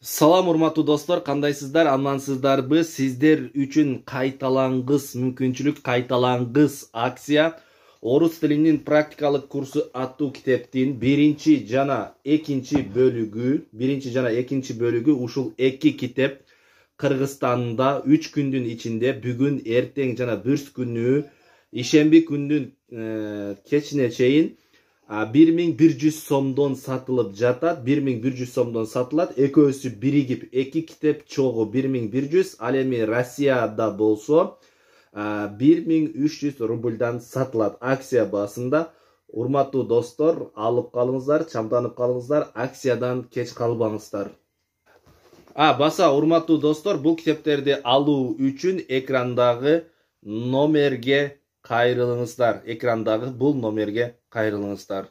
Салам урматтуу достор, кандайсыздар, амансыздарбы? Сиздер үчүн кайталангыс мүмкүнчүлүк, кайталангыс акция орус тилинин практикалык курсу аттуу китептин биринчи жана экинчи бөлүгү ушул эки китеп Кыргызстанда 3 күндүн ичинде бүгүн, эртең жана бүрс күнү ишемби күндүн кечине чейин 1100 сомдон сатылып жатат. 1100 сомдон сатылат. Экөөсү биригип эки китеп чогу 1100, ал эми Россияда болсо 1300 рубльдан сатылат акция баасында. Урматтуу достор, алып калыңыздар, чамданып калыңыздар, акциядан кеч калбаңыздар. Баса урматтуу достор, бул китептерди алуу үчүн экрандагы номерге кайрылыңыздар. Экрандагы бул номерге кайрылыңыздар.